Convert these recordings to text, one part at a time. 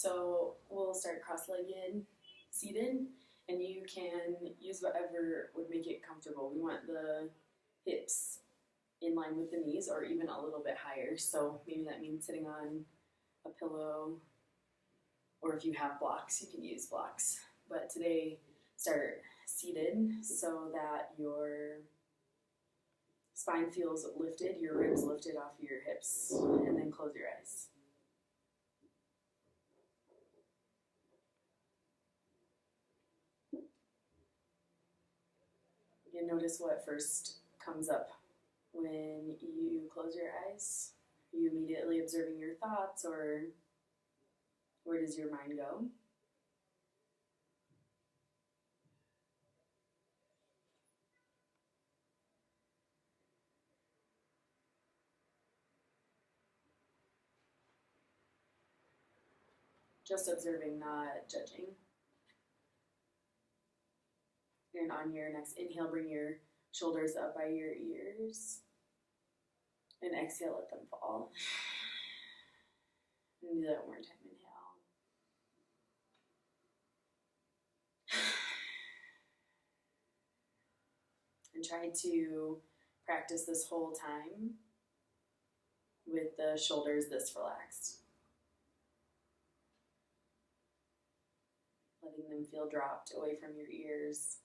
So we'll start cross-legged, seated, and you can use whatever would make it comfortable. We want the hips in line with the knees or even a little bit higher. So maybe that means sitting on a pillow, or if you have blocks, you can use blocks. But today, start seated so that your spine feels lifted, your ribs lifted off your hips, and then close your eyes. You notice what first comes up when you close your eyes. Are you immediately observing your thoughts, or where does your mind go? Just observing, not judging. And on your next inhale, bring your shoulders up by your ears. And exhale, let them fall. And do that one more time. Inhale. And try to practice this whole time with the shoulders this relaxed. Letting them feel dropped away from your ears.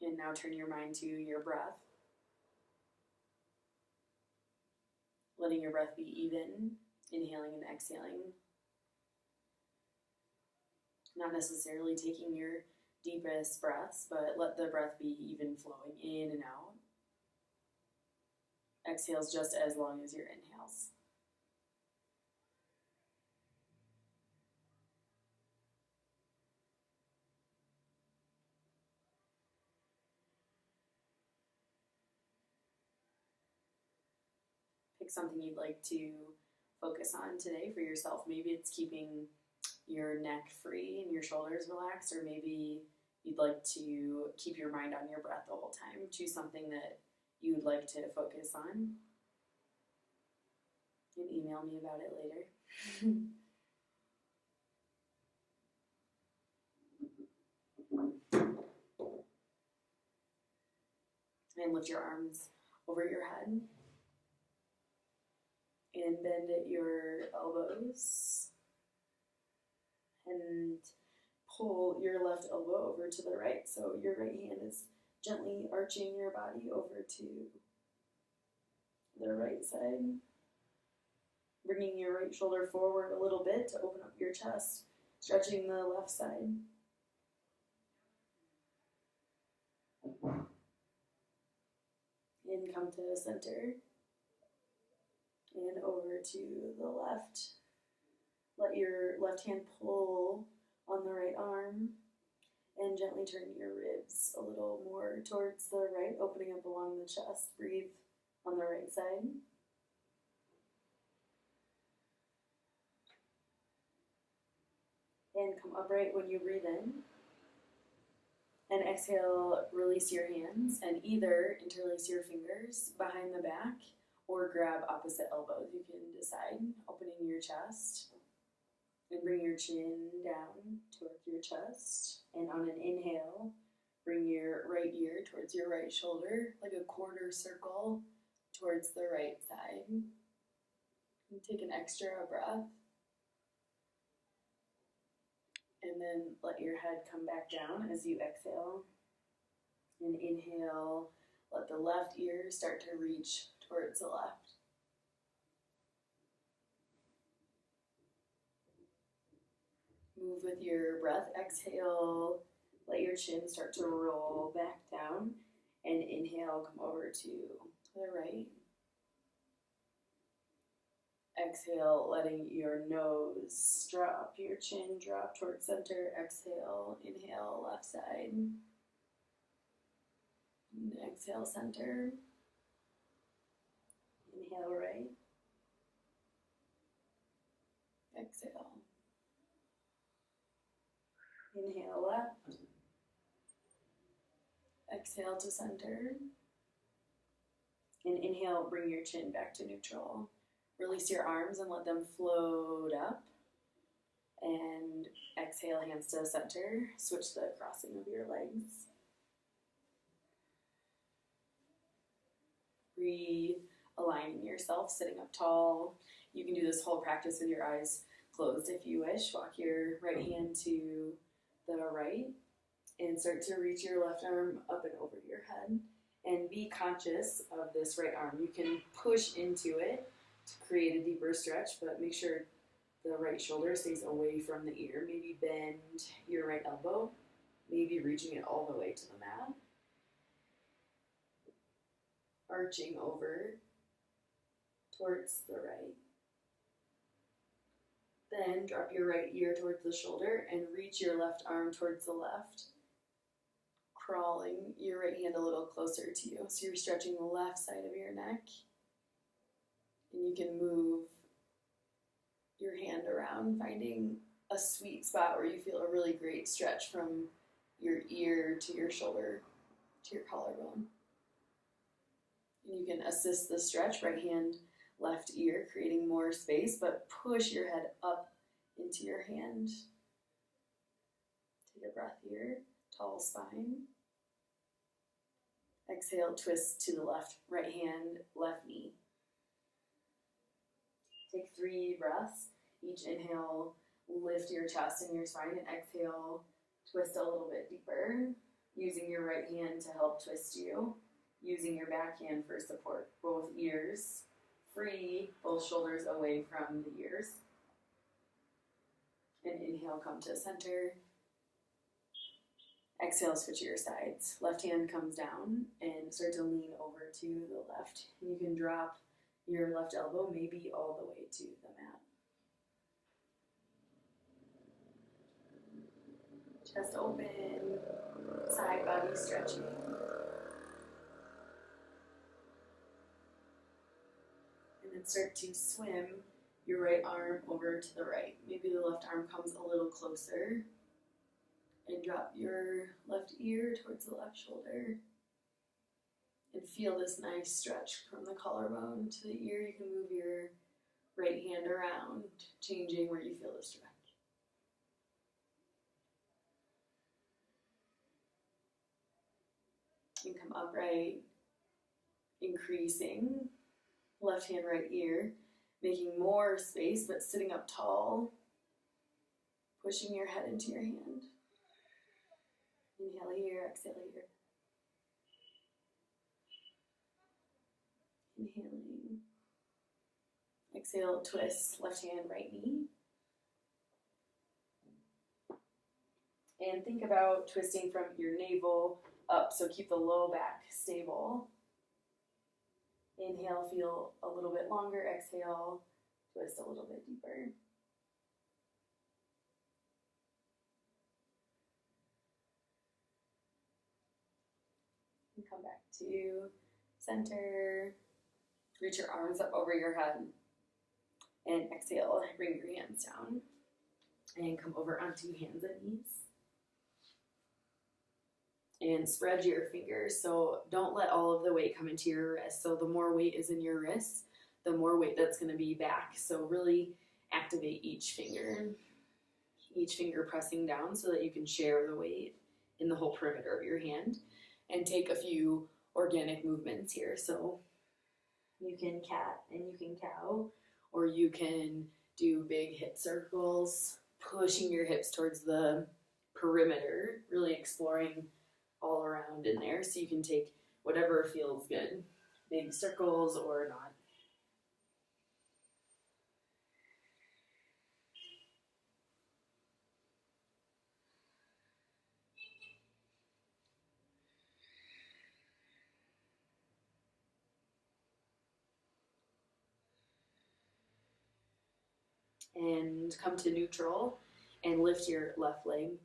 And now turn your mind to your breath. Letting your breath be even, inhaling and exhaling. Not necessarily taking your deepest breaths, but let the breath be even flowing in and out. Exhales just as long as your inhales. Pick something you'd like to focus on today for yourself. Maybe it's keeping your neck free and your shoulders relaxed, or maybe you'd like to keep your mind on your breath the whole time. Choose something that you would like to focus on. You can email me about it later. And lift your arms over your head. And bend at your elbows. And pull your left elbow over to the right. So your right hand is gently arching your body over to the right side. Bringing your right shoulder forward a little bit to open up your chest. Stretching the left side. And come to center. And over to the left. Let your left hand pull on the right arm. And gently turn your ribs a little more towards the right, opening up along the chest. Breathe on the right side. And come upright when you breathe in. And exhale, release your hands and either interlace your fingers behind the back or grab opposite elbows. You can decide, opening your chest. And bring your chin down towards your chest. And on an inhale, bring your right ear towards your right shoulder, like a quarter circle towards the right side. And take an extra breath. And then let your head come back down as you exhale. And inhale, let the left ear start to reach towards the left. Move with your breath. Exhale, let your chin start to roll back down. And inhale, come over to the right. Exhale, letting your nose drop, your chin drop towards center. Exhale, inhale, left side. And exhale, center. Inhale, right. Exhale. Inhale, left. Exhale to center. And inhale, bring your chin back to neutral. Release your arms and let them float up. And exhale, hands to center. Switch the crossing of your legs. Realigning yourself, sitting up tall. You can do this whole practice with your eyes closed if you wish. Walk your right hand to the right and start to reach your left arm up and over your head. And be conscious of this right arm. You can push into it to create a deeper stretch, but make sure the right shoulder stays away from the ear. Maybe bend your right elbow, maybe reaching it all the way to the mat. Arching over towards the right. Then drop your right ear towards the shoulder and reach your left arm towards the left. Crawling your right hand a little closer to you. So you're stretching the left side of your neck. And you can move your hand around, finding a sweet spot where you feel a really great stretch from your ear to your shoulder to your collarbone. And you can assist the stretch, right hand, left ear, creating more space, but push your head up into your hand. Take a breath here, tall spine. Exhale, twist to the left, right hand, left knee. Take 3 breaths. Each inhale, lift your chest and your spine, and exhale, twist a little bit deeper, using your right hand to help twist you, using your back hand for support, both ears. Free both shoulders away from the ears. And inhale, come to center. Exhale, switch your sides. Left hand comes down and start to lean over to the left. And you can drop your left elbow maybe all the way to the mat. Chest open, side body stretching. And then start to swim your right arm over to the right. Maybe the left arm comes a little closer. And drop your left ear towards the left shoulder. And feel this nice stretch from the collarbone to the ear. You can move your right hand around, changing where you feel the stretch. And come upright, increasing. Left hand, right ear, making more space, but sitting up tall. Pushing your head into your hand. Inhale here, exhale here. Inhaling. Exhale, twist, left hand, right knee. And think about twisting from your navel up, so keep the low back stable. Inhale, feel a little bit longer. Exhale, twist a little bit deeper. And come back to center. Reach your arms up over your head. And exhale, bring your hands down. And come over onto hands and knees. And spread your fingers, so don't let all of the weight come into your wrist. So the more weight is in your wrists, the more weight that's going to be back. So really activate each finger pressing down so that you can share the weight in the whole perimeter of your hand. And take a few organic movements here. So you can cat and you can cow, or you can do big hip circles, pushing your hips towards the perimeter, really exploring all around in there. So you can take whatever feels good, big circles or not. And come to neutral and lift your left leg,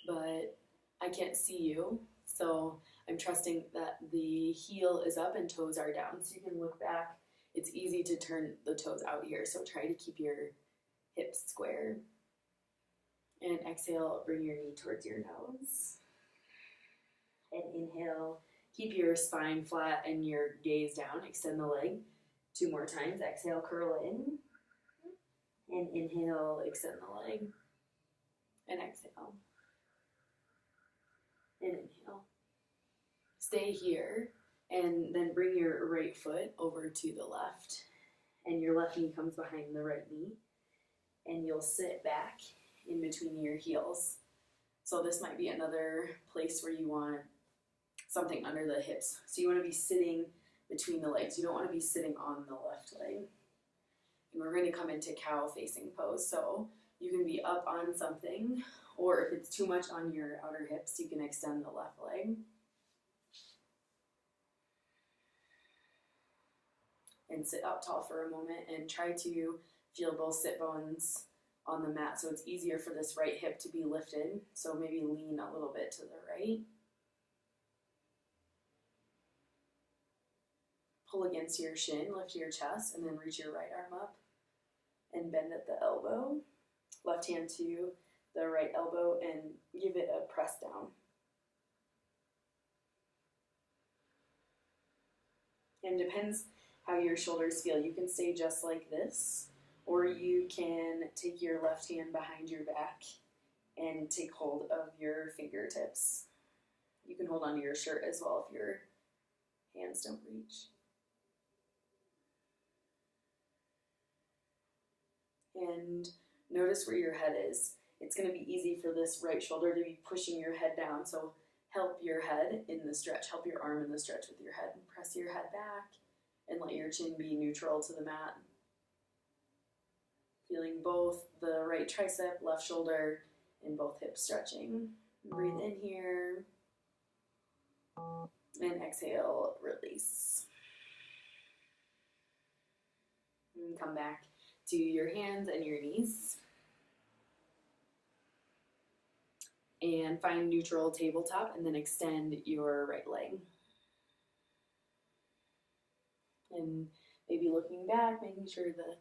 but I can't see you, so I'm trusting that the heel is up and toes are down, so you can look back. It's easy to turn the toes out here, so try to keep your hips square. And exhale, bring your knee towards your nose. And inhale, Keep your spine flat and your gaze down. Extend the leg 2 more times. Exhale, curl in. And inhale, extend the leg. And exhale. And inhale. Stay here. And then bring your right foot over to the left. And your left knee comes behind the right knee. And you'll sit back in between your heels. So this might be another place where you want something under the hips. So you want to be sitting between the legs. You don't want to be sitting on the left leg. And we're going to come into cow facing pose. So you can be up on something, or if it's too much on your outer hips, you can extend the left leg. And sit up tall for a moment and try to feel both sit bones on the mat so it's easier for this right hip to be lifted. So maybe lean a little bit to the right. Pull against your shin, lift your chest, and then reach your right arm up and bend at the elbow. Left hand to the right elbow and give it a press down. And depends how your shoulders feel. You can stay just like this, or you can take your left hand behind your back and take hold of your fingertips. You can hold onto your shirt as well if your hands don't reach. And notice where your head is. It's going to be easy for this right shoulder to be pushing your head down, so help your head in the stretch. Help your arm in the stretch with your head. Press your head back and let your chin be neutral to the mat. Feeling both the right tricep, left shoulder, and both hips stretching. Breathe in here. And exhale, release. And come back to your hands and your knees. And find neutral tabletop and then extend your right leg. And maybe looking back, making sure the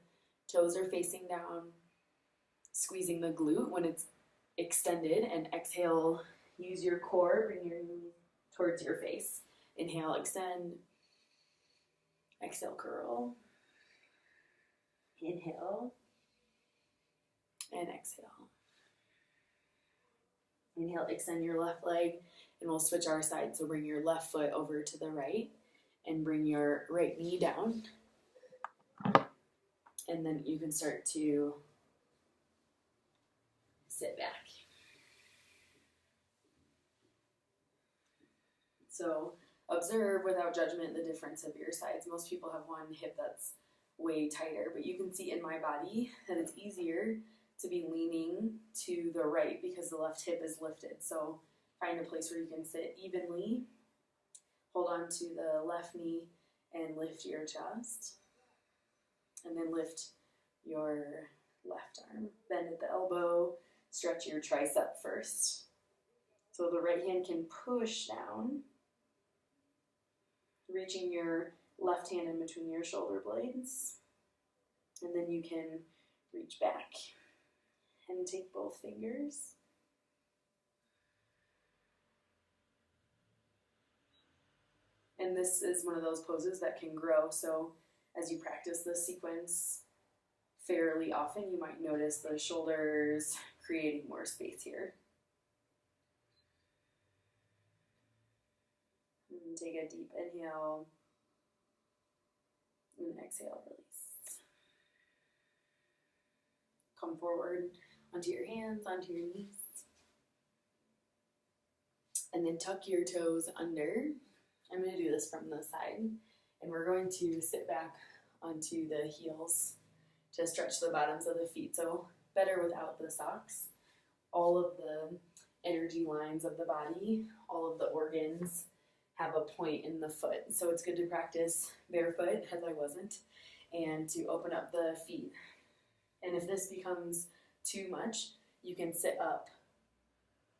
toes are facing down, squeezing the glute when it's extended, and exhale, use your core, bring your knees towards your face. Inhale, extend. Exhale, curl. Inhale. And exhale. Inhale, extend your left leg, and we'll switch our sides. So bring your left foot over to the right, and bring your right knee down. And then you can start to sit back. So observe without judgment the difference of your sides. Most people have one hip that's way tighter, but you can see in my body that it's easier to be leaning to the right because the left hip is lifted. So find a place where you can sit evenly. Hold on to the left knee and lift your chest. And then lift your left arm. Bend at the elbow. Stretch your tricep first. So the right hand can push down, reaching your left hand in between your shoulder blades. And then you can reach back and take both fingers. And this is one of those poses that can grow. So as you practice this sequence fairly often, you might notice the shoulders creating more space here. And take a deep inhale and exhale, release. Come forward onto your hands, onto your knees. And then tuck your toes under. I'm going to do this from the side. And we're going to sit back onto the heels to stretch the bottoms of the feet. So better without the socks. All of the energy lines of the body, all of the organs have a point in the foot. So it's good to practice barefoot, as I wasn't, and to open up the feet. And if this becomes too much, you can sit up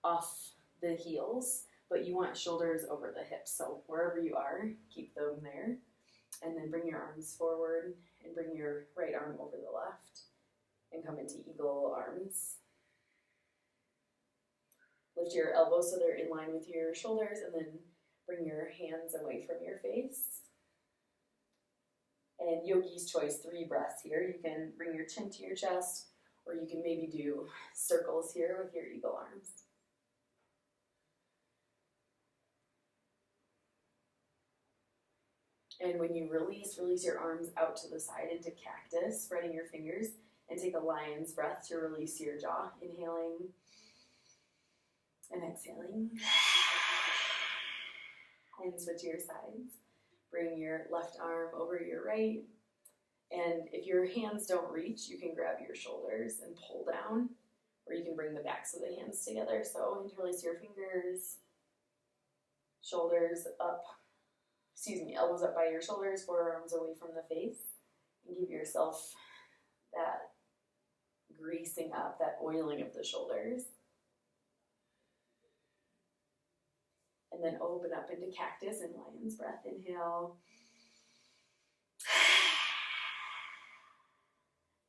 off the heels, but you want shoulders over the hips. So wherever you are, keep them there. And then bring your arms forward and bring your right arm over the left and come into eagle arms. Lift your elbows so they're in line with your shoulders, and then Bring your hands away from your face. And yogi's choice, 3 breaths here. You can bring your chin to your chest, or you can maybe do circles here with your eagle arms. And when you release your arms out to the side into cactus, spreading your fingers, and take a lion's breath to release your jaw. Inhaling and exhaling. And switch your sides. Bring your left arm over your right. And if your hands don't reach, you can grab your shoulders and pull down, or you can bring the backs of the hands together. So interlace your fingers, shoulders up, elbows up by your shoulders, forearms away from the face, and give yourself that greasing up, that oiling of the shoulders. And then open up into cactus and lion's breath. Inhale.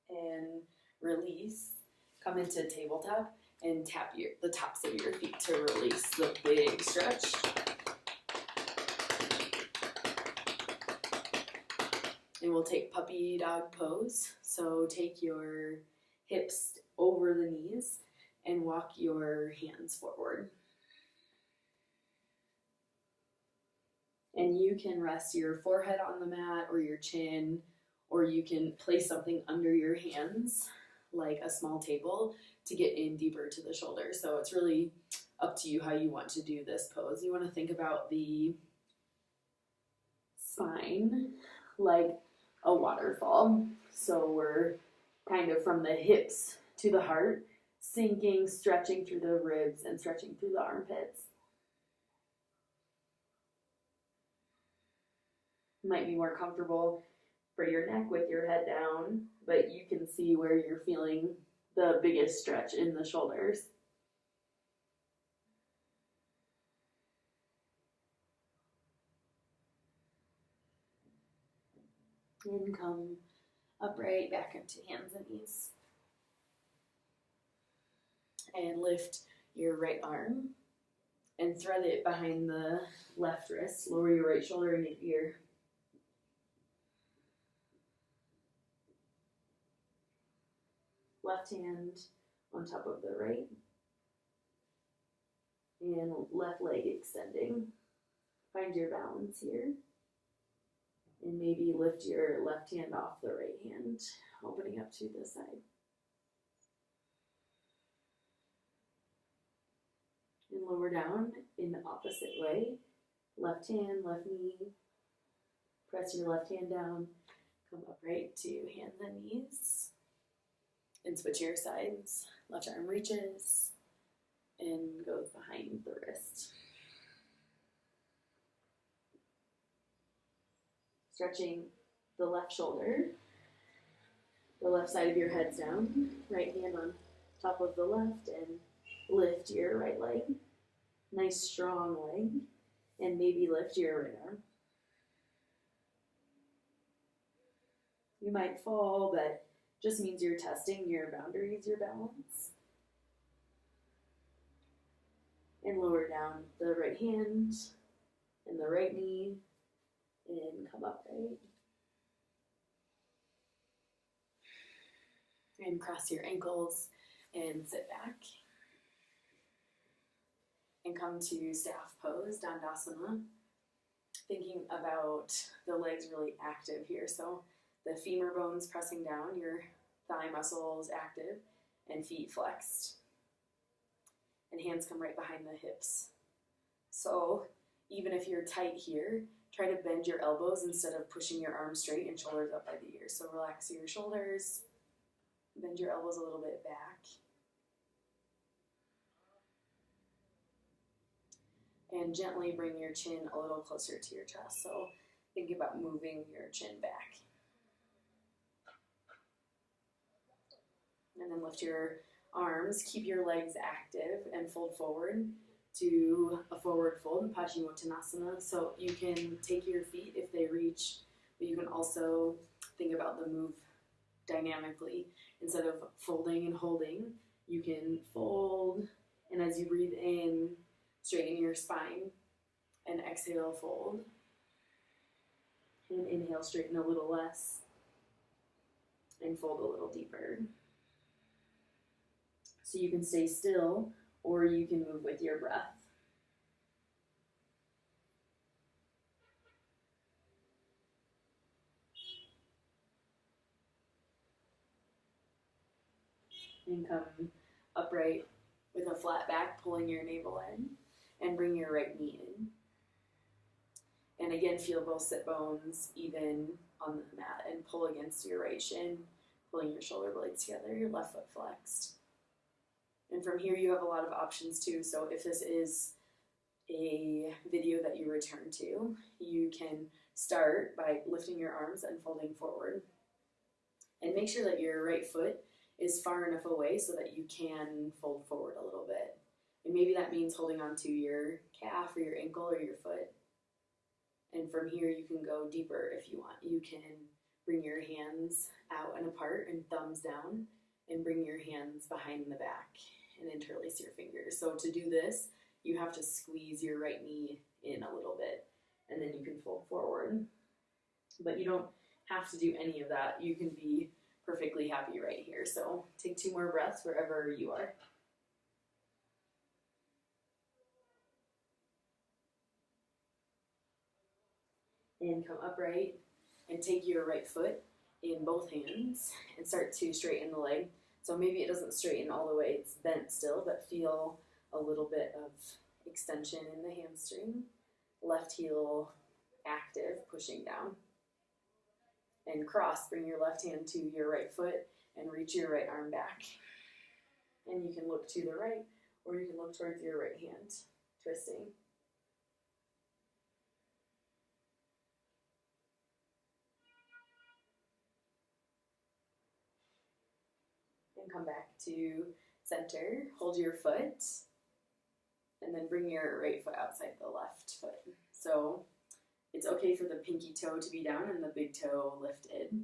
And release. Come into tabletop and tap the tops of your feet to release the big stretch. And we'll take puppy dog pose. So take your hips over the knees and walk your hands forward. And you can rest your forehead on the mat or your chin, or you can place something under your hands, like a small table, to get in deeper to the shoulders. So it's really up to you how you want to do this pose. You want to think about the spine like a waterfall. So we're kind of from the hips to the heart, sinking, stretching through the ribs and stretching through the armpits. Might be more comfortable for your neck with your head down, but you can see where you're feeling the biggest stretch in the shoulders. And come upright, back into hands and knees. And lift your right arm and thread it behind the left wrist. Lower your right shoulder and your ear. Left hand on top of the right. And left leg extending. Find your balance here. And maybe lift your left hand off the right hand, opening up to the side. And lower down in the opposite way. Left hand, left knee. Press your left hand down. Come upright to hands and knees. And switch your sides. Left arm reaches and goes behind the wrist. Stretching the left shoulder. The left side of your head's down. Right hand on top of the left, and lift your right leg. Nice strong leg. And maybe lift your right arm. You might fall, but just means you're testing your boundaries, your balance. And lower down the right hand and the right knee and come upright. And cross your ankles and sit back. And come to staff pose, Dandasana. Thinking about the legs really active here. So the femur bones pressing down, your thigh muscles active, and feet flexed. And hands come right behind the hips. So even if you're tight here, try to bend your elbows instead of pushing your arms straight and shoulders up by the ears. So relax your shoulders, bend your elbows a little bit back. And gently bring your chin a little closer to your chest. So think about moving your chin back. And then lift your arms, keep your legs active, and fold forward to a forward fold, Paschimottanasana. So you can take your feet if they reach, but you can also think about the move dynamically. Instead of folding and holding, you can fold, and as you breathe in, straighten your spine. And exhale, fold. And inhale, straighten a little less. And fold a little deeper. So you can stay still or you can move with your breath. And come upright with a flat back, pulling your navel in, and bring your right knee in. And again, feel both sit bones even on the mat and pull against your right shin, pulling your shoulder blades together, your left foot flexed. And from here, you have a lot of options too. So if this is a video that you return to, you can start by lifting your arms and folding forward. And make sure that your right foot is far enough away so that you can fold forward a little bit. And maybe that means holding onto your calf or your ankle or your foot. And from here you can go deeper if you want. You can bring your hands out and apart and thumbs down and bring your hands behind the back and interlace your fingers. So to do this, you have to squeeze your right knee in a little bit and then you can fold forward. But you don't have to do any of that. You can be perfectly happy right here. So take 2 more breaths wherever you are. And come upright and take your right foot in both hands and start to straighten the leg. So maybe it doesn't straighten all the way, it's bent still, but feel a little bit of extension in the hamstring. Left heel active, pushing down. And cross, bring your left hand to your right foot and reach your right arm back. And you can look to the right or you can look towards your right hand, twisting. And come back to center, hold your foot, and then bring your right foot outside the left foot. So it's okay for the pinky toe to be down and the big toe lifted.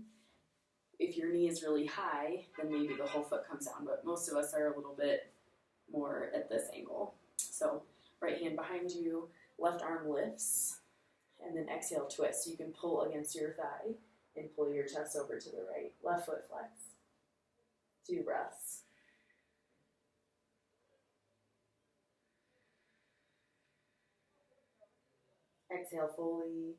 If your knee is really high, then maybe the whole foot comes down, but most of us are a little bit more at this angle. So right hand behind you, left arm lifts, and then exhale, twist. You can pull against your thigh and pull your chest over to the right. Left foot flex. 2 breaths. Exhale fully,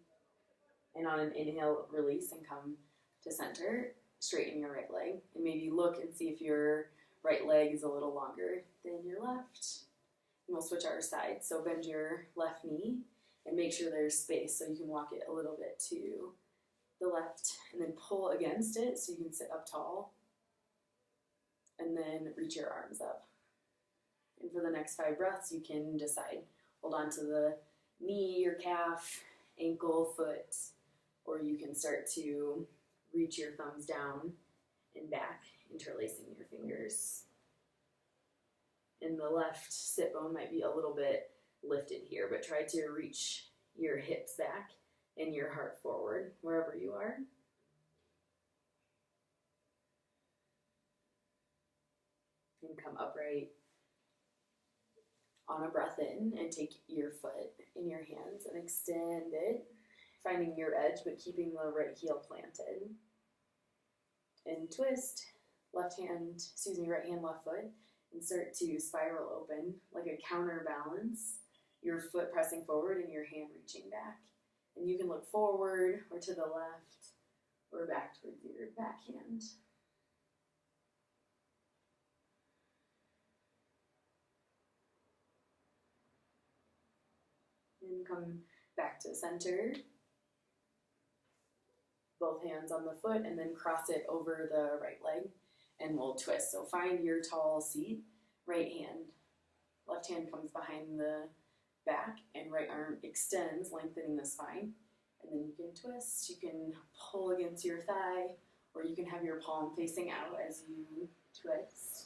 and on an inhale, release and come to center. Straighten your right leg, and maybe look and see if your right leg is a little longer than your left. And we'll switch our sides. So bend your left knee and make sure there's space so you can walk it a little bit to the left, and then pull against it so you can sit up tall. And then reach your arms up. And for the next 5 breaths, you can decide. Hold on to the knee, your calf, ankle, foot, or you can start to reach your thumbs down and back, interlacing your fingers. And the left sit bone might be a little bit lifted here, but try to reach your hips back and your heart forward, wherever you are. And come upright on a breath in and take your foot in your hands and extend it, finding your edge but keeping the right heel planted. And twist, right hand, left foot, and start to spiral open like a counterbalance, your foot pressing forward and your hand reaching back. And you can look forward or to the left or back towards your back hand. And come back to center. Both hands on the foot and then cross it over the right leg and we'll twist. So find your tall seat, right hand. Left hand comes behind the back and right arm extends, lengthening the spine. And then you can twist, you can pull against your thigh, or you can have your palm facing out as you twist.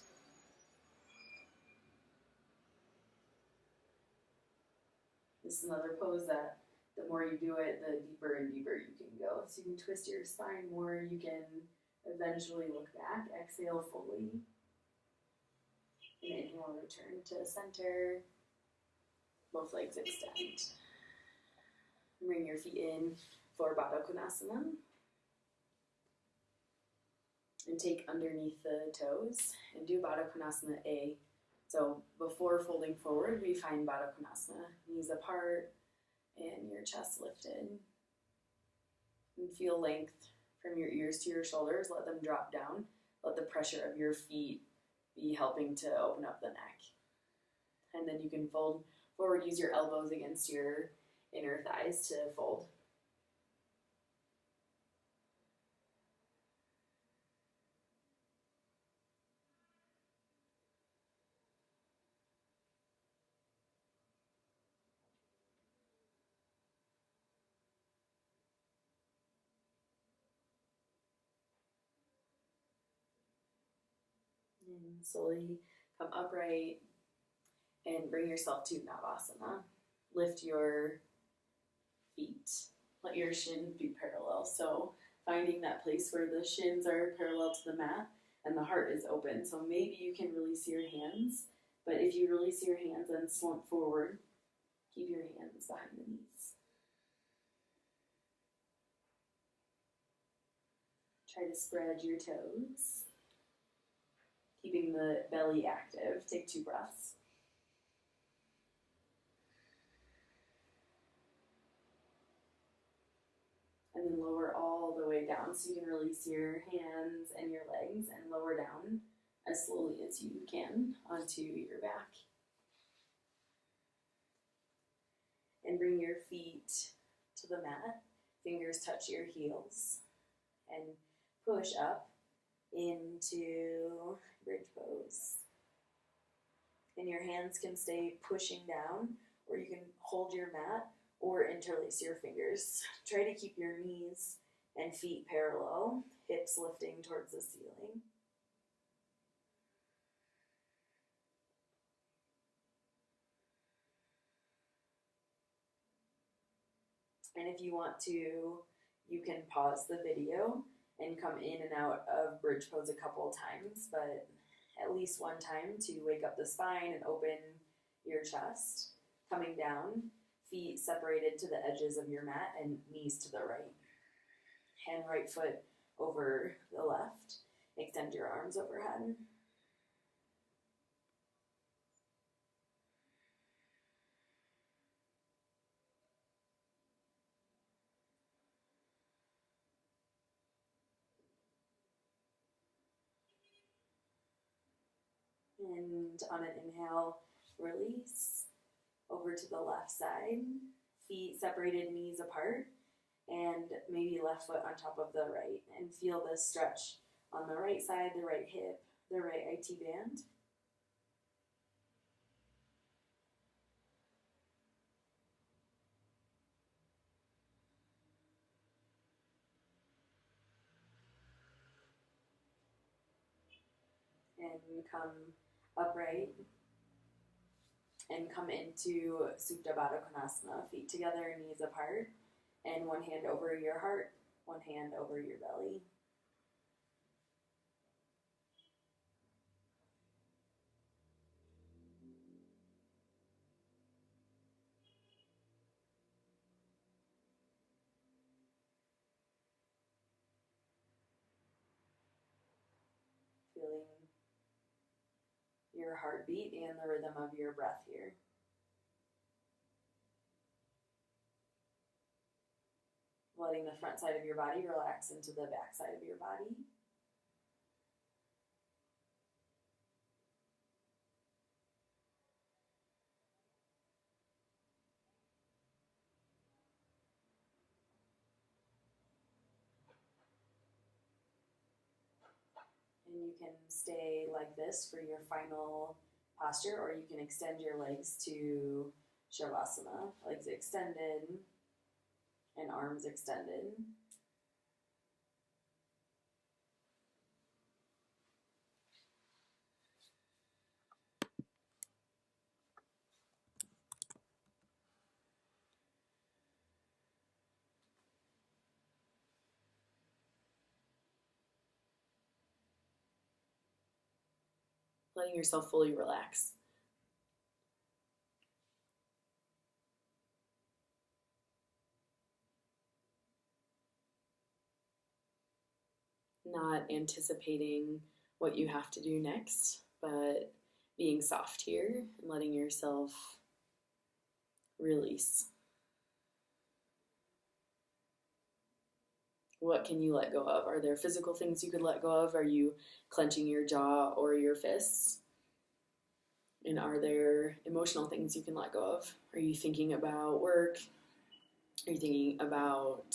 This is another pose that the more you do it, the deeper and deeper you can go. So you can twist your spine more, you can eventually look back, exhale fully. And inhale, return to center. Both legs extend. Bring your feet in for Baddha Konasana. And take underneath the toes and do Baddha Konasana A. So before folding forward, we find Baddha Konasana. Knees apart and your chest lifted. And feel length from your ears to your shoulders. Let them drop down. Let the pressure of your feet be helping to open up the neck. And then you can fold forward. Use your elbows against your inner thighs to fold. And slowly come upright and bring yourself to Navasana. Lift your feet. Let your shins be parallel. So finding that place where the shins are parallel to the mat and the heart is open. So maybe you can release your hands, but if you release your hands and slump forward, keep your hands behind the knees. Try to spread your toes, keeping the belly active. Take 2 breaths. And then lower all the way down so you can release your hands and your legs and lower down as slowly as you can onto your back. And bring your feet to the mat. Fingers touch your heels. And push up into bridge pose. And your hands can stay pushing down, or you can hold your mat or interlace your fingers. Try to keep your knees and feet parallel, hips lifting towards the ceiling. And if you want to, you can pause the video and come in and out of bridge pose a couple times, but at least one time to wake up the spine and open your chest. Coming down, feet separated to the edges of your mat and knees to the right. Hand right foot over the left. Extend your arms overhead. And on an inhale, release over to the left side. Feet separated, knees apart, and maybe left foot on top of the right. And feel the stretch on the right side, the right hip, the right IT band. And come upright and come into Supta Baddha Konasana, feet together, knees apart, and one hand over your heart, one hand over your belly. Feeling your heartbeat and the rhythm of your breath here. Letting the front side of your body relax into the back side of your body. And you can stay like this for your final posture, or you can extend your legs to Shavasana, legs extended and arms extended. Letting yourself fully relax. not anticipating what you have to do next, but being soft here and letting yourself release. What can you let go of? Are there physical things you could let go of? Are you clenching your jaw or your fists? And are there emotional things you can let go of? Are you thinking about work? Are you thinking about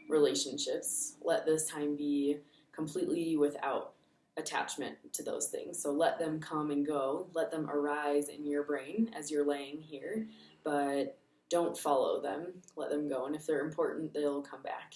relationships? Let this time be completely without attachment to those things. So let them come and go. Let them arise in your brain as you're laying here, but don't follow them. Let them go. And if they're important, they'll come back.